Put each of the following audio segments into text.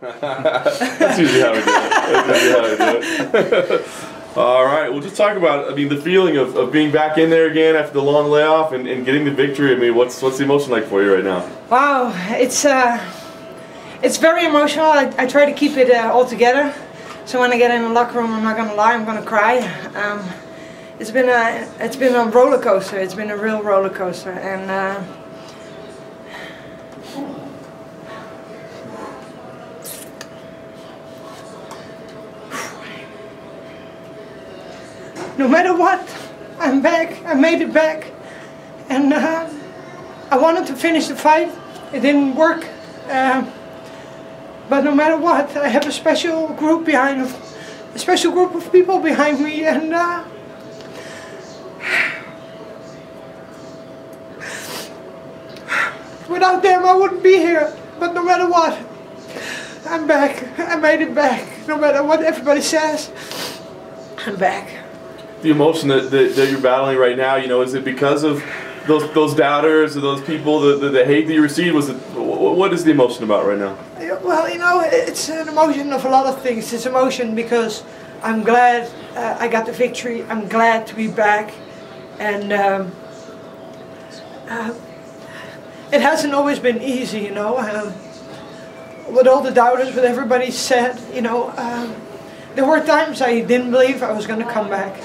That's usually how we do it. All right, we'll just talk about, I mean, the feeling of being back in there again after the long layoff and getting the victory. I mean, what's the emotion like for you right now? Wow, it's very emotional. I try to keep it all together. So when I get in the locker room, I'm not gonna lie, I'm gonna cry. It's been a roller coaster. It's been a real roller coaster, and no matter what, I'm back. I made it back, and I wanted to finish the fight. It didn't work, but no matter what, I have a special group of people behind me, and without them, I wouldn't be here. But no matter what, I'm back. I made it back. No matter what everybody says, I'm back. The emotion that you're battling right now, you know, is it because of those doubters or those people, the hate that you received? What is the emotion about right now? Well, you know, it's an emotion of a lot of things. It's emotion because I'm glad I got the victory. I'm glad to be back, and it hasn't always been easy, you know. With all the doubters, what everybody said, you know, there were times I didn't believe I was going to come back.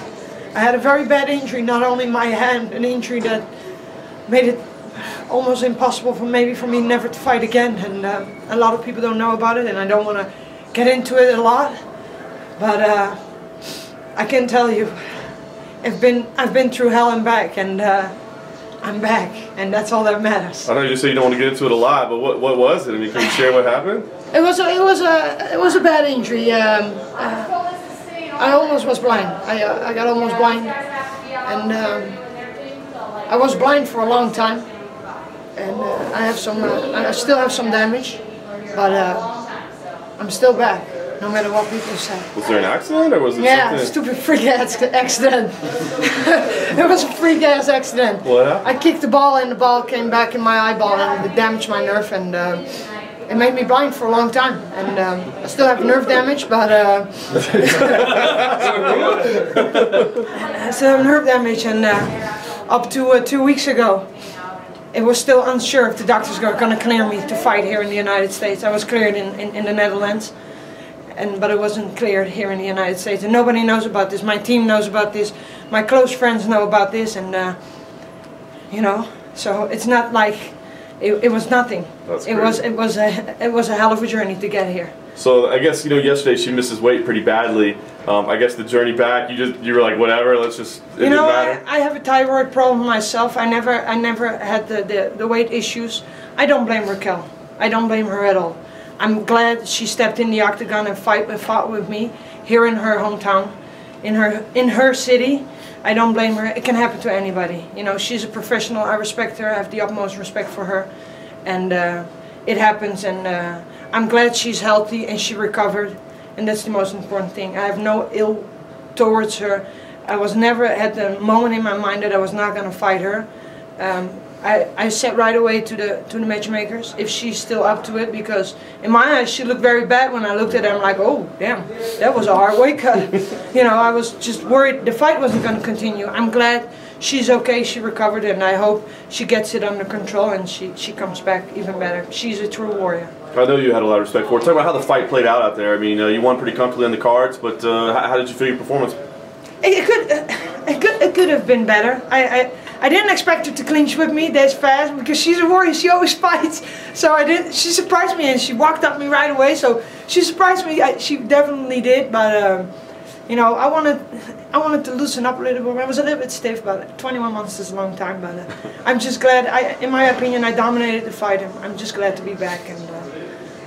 I had a very bad injury, not only my hand, an injury that made it almost impossible for me never to fight again, and a lot of people don't know about it, and I don't want to get into it a lot, but I can tell you, I've been through hell and back, and I'm back, and that's all that matters. I know you just say you don't want to get into it a lot, but what was it? I mean, can you share what happened? It was a bad injury. I almost was blind. I got almost blind, and I was blind for a long time, and I still have some damage, but I'm still back, no matter what people say. Was there an accident, or was it something? Stupid freak-ass accident. It was a freak-ass accident. What happened? I kicked the ball, and the ball came back in my eyeball, and it damaged my nerve, and it made me blind for a long time, and I still have nerve damage, but I still have nerve damage, and up to 2 weeks ago, it was still unsure if the doctors were going to clear me to fight here in the United States. I was cleared in the Netherlands, but it wasn't cleared here in the United States, and nobody knows about this. My team knows about this, my close friends know about this, and you know, so it's not like it was nothing. That's it was a hell of a journey to get here. So I guess, you know, yesterday she misses weight pretty badly. I guess the journey back, you were like, whatever, let's just. You know, I have a thyroid problem myself. I never had the weight issues. I don't blame Raquel. I don't blame her at all. I'm glad she stepped in the octagon and fought with me here in her hometown, in her city. I don't blame her. It can happen to anybody. You know, she's a professional. I respect her. I have the utmost respect for her, and it happens. And I'm glad she's healthy and she recovered, and that's the most important thing. I have no ill towards her. I was never had the moment in my mind that I was not going to fight her. I said right away to the matchmakers if she's still up to it, because in my eyes she looked very bad. When I looked at her, I'm like, oh damn, that was a hard weight cut. You know, I was just worried the fight wasn't going to continue. I'm glad she's okay, she recovered, and I hope she gets it under control and she comes back even better. She's a true warrior. I know you had a lot of respect for her. Talk about how the fight played out there. I mean, you won pretty comfortably on the cards, but how did you feel your performance? It could have been better. I didn't expect her to clinch with me this fast, because she's a warrior. She always fights. So she surprised me, and she walked up me right away. So she surprised me. She definitely did. But you know, I wanted to loosen up a little bit. I was a little bit stiff, but 21 months is a long time. But I'm just glad. In my opinion, I dominated the fight. I'm just glad to be back, and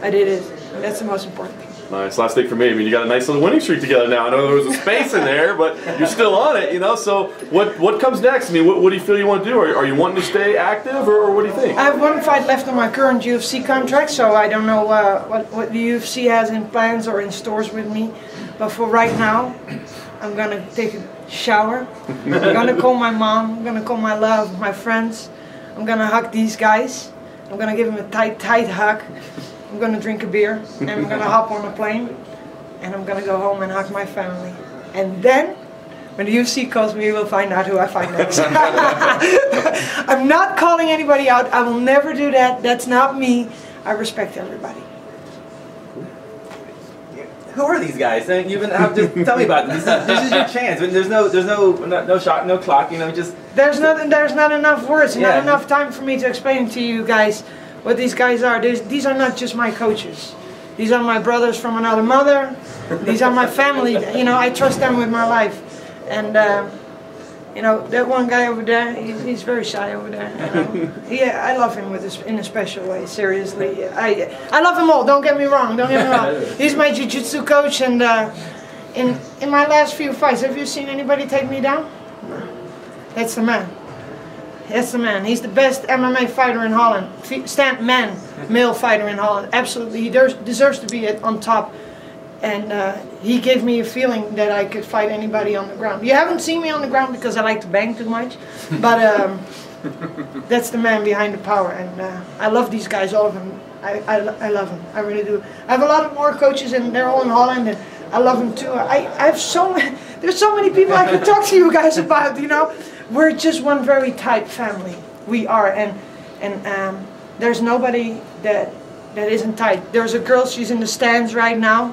I did it. And that's the most important thing. Nice. Last thing for me. I mean, you got a nice little winning streak together now. I know there was a space in there, but you're still on it, you know. So what comes next? I mean, what do you feel you want to do? Are you wanting to stay active, or what do you think? I have one fight left on my current UFC contract, so I don't know what the UFC has in plans or in stores with me. But for right now, I'm gonna take a shower. I'm gonna call my mom. I'm gonna call my love, my friends. I'm gonna hug these guys. I'm gonna give them a tight hug. I'm going to drink a beer, and I'm going to hop on a plane, and I'm going to go home and hug my family. And then, when the UFC calls me, we'll find out who I fight next. I'm not calling anybody out. I will never do that. That's not me. I respect everybody. Who are these guys? You've been just tell me about them. This is your chance. There's no shot, no clock. You know, just there's not enough words, not enough time for me to explain to you guys what these guys are. These are not just my coaches. These are my brothers from another mother. These are my family. You know, I trust them with my life. And you know, that one guy over there, he's very shy over there. You know? Yeah, I love him in a special way. Seriously, I love them all. Don't get me wrong. Don't get me wrong. He's my jiu-jitsu coach, and in my last few fights, have you seen anybody take me down? No. That's the man. That's the man. He's the best MMA fighter in Holland. Male fighter in Holland. Absolutely, he deserves to be on top. And he gave me a feeling that I could fight anybody on the ground. You haven't seen me on the ground because I like to bang too much, but that's the man behind the power. And I love these guys, all of them. I love them. I really do. I have a lot of more coaches, and they're all in Holland, and I love them too. I have so many. There's so many people I can talk to you guys about. You know, we're just one very tight family. We are, and there's nobody that isn't tight. There's a girl. She's in the stands right now.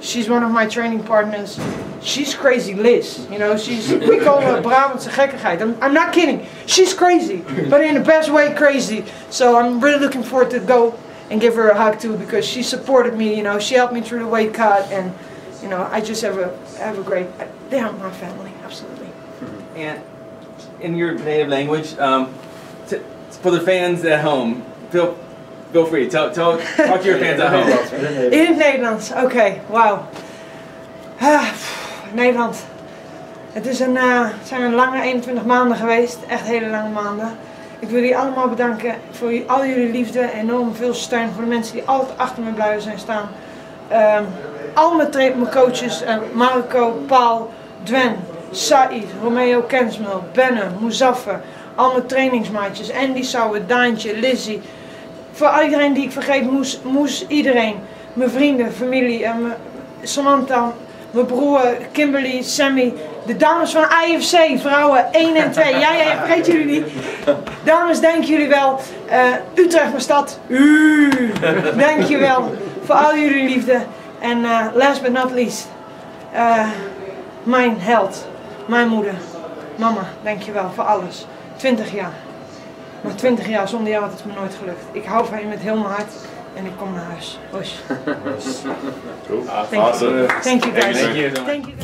She's one of my training partners. She's crazy Liz, you know, we call her Brabantse gekkigheid. I'm not kidding. She's crazy, but in the best way crazy. So I'm really looking forward to go and give her a hug too, because she supported me, you know, she helped me through the weight cut, and you know, I just have a great, they are my family, absolutely. And in your native language, for the fans at home, feel free. Talk to your fans at home. In het Nederlands, oké, wauw. Nederland. Het zijn een lange 21 maanden geweest, echt hele lange maanden. Ik wil jullie allemaal bedanken voor al jullie liefde, enorm veel steun voor de mensen die altijd achter me blijven zijn staan. Al mijn coaches, Marco, Paul, Dwen, Said, Romeo Kensmel, Benne, Mouzaffer, al mijn trainingsmaatjes, Andy Sauer, Daantje, Lizzie. Voor iedereen die ik vergeet, Moes, iedereen. Mijn vrienden, familie, Samantha, mijn broer, Kimberly, Sammy. De dames van IFC, vrouwen 1 en 2. Ja, vergeet jullie niet. Dames, dank jullie wel. Utrecht, mijn stad. Dank je wel voor al jullie liefde. En last but not least, mijn held, mijn moeder. Mama, dank je wel voor alles. 20 jaar. Maar 20 jaar zonder jou had het me nooit gelukt. Ik hou van je met heel mijn hart en ik kom naar huis. Hoi. Cool. Awesome. Thank you guys. Thank you. Thank you.